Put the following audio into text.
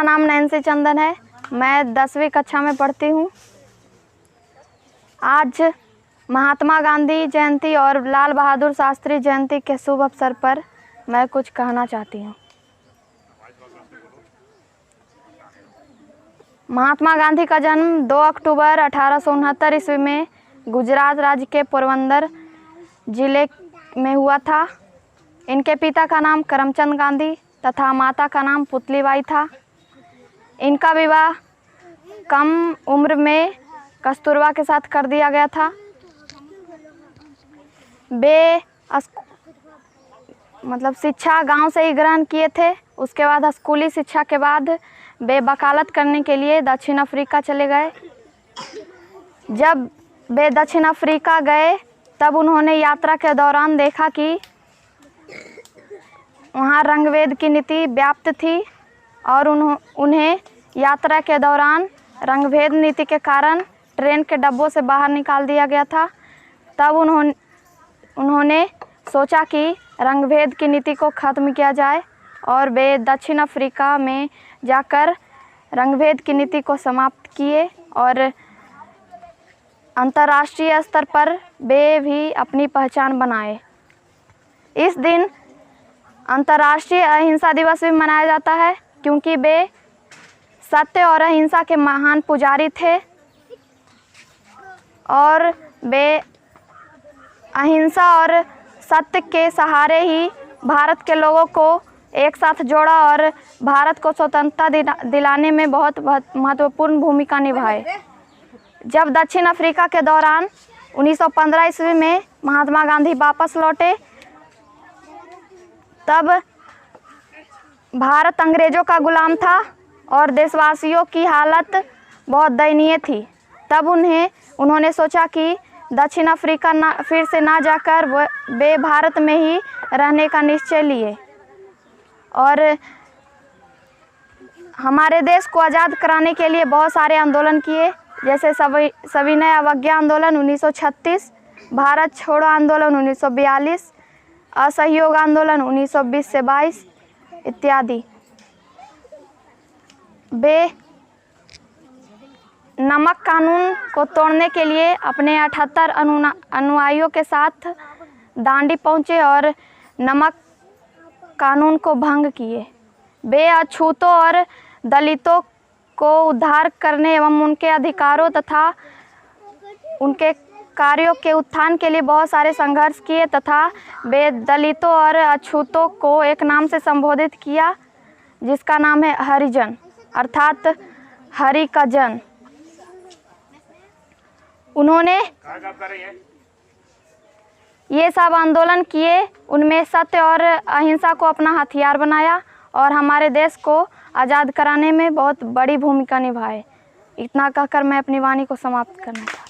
नाम नैन्सी चंदन है। मैं 10वीं कक्षा में पढ़ती हूँ। आज महात्मा गांधी जयंती और लाल बहादुर शास्त्री जयंती के शुभ अवसर पर मैं कुछ कहना चाहती हूँ। महात्मा गांधी का जन्म 2 अक्टूबर 1869 ईस्वी में गुजरात राज्य के पोरबंदर जिले में हुआ था। इनके पिता का नाम करमचंद गांधी तथा माता का नाम पुतलीबाई था। इनका विवाह कम उम्र में कस्तूरबा के साथ कर दिया गया था। वे शिक्षा गांव से ही ग्रहण किए थे। उसके बाद स्कूली शिक्षा के बाद वे वकालत करने के लिए दक्षिण अफ्रीका चले गए। जब वे दक्षिण अफ्रीका गए तब उन्होंने यात्रा के दौरान देखा कि वहाँ रंगभेद की नीति व्याप्त थी और उन्हें यात्रा के दौरान रंगभेद नीति के कारण ट्रेन के डब्बों से बाहर निकाल दिया गया था। तब उन्होंने सोचा कि रंगभेद की नीति को ख़त्म किया जाए और वे दक्षिण अफ्रीका में जाकर रंगभेद की नीति को समाप्त किए और अंतर्राष्ट्रीय स्तर पर वे भी अपनी पहचान बनाए। इस दिन अंतर्राष्ट्रीय अहिंसा दिवस भी मनाया जाता है क्योंकि वे सत्य और अहिंसा के महान पुजारी थे और वे अहिंसा और सत्य के सहारे ही भारत के लोगों को एक साथ जोड़ा और भारत को स्वतंत्रता दिलाने में बहुत महत्वपूर्ण भूमिका निभाए। जब दक्षिण अफ्रीका के दौरान 1915 ईस्वी में महात्मा गांधी वापस लौटे तब भारत अंग्रेज़ों का गुलाम था और देशवासियों की हालत बहुत दयनीय थी। तब उन्होंने सोचा कि दक्षिण अफ्रीका फिर से ना जाकर वे भारत में ही रहने का निश्चय लिए और हमारे देश को आज़ाद कराने के लिए बहुत सारे आंदोलन किए, जैसे सविनय अवज्ञा आंदोलन 1936, भारत छोड़ो आंदोलन 1942, असहयोग आंदोलन 1920 से 22 इत्यादि। वे नमक कानून को तोड़ने के लिए अपने 78 अनुयायियों के साथ दांडी पहुंचे और नमक कानून को भंग किए। वे अछूतों और दलितों को उद्धार करने एवं उनके अधिकारों तथा उनके कार्यों के उत्थान के लिए बहुत सारे संघर्ष किए तथा वे दलितों और अछूतों को एक नाम से संबोधित किया जिसका नाम है हरिजन, अर्थात हरि का जन। उन्होंने ये सब आंदोलन किए, उनमें सत्य और अहिंसा को अपना हथियार बनाया और हमारे देश को आज़ाद कराने में बहुत बड़ी भूमिका निभाए। इतना कहकर मैं अपनी वाणी को समाप्त करना चाहती हूँ।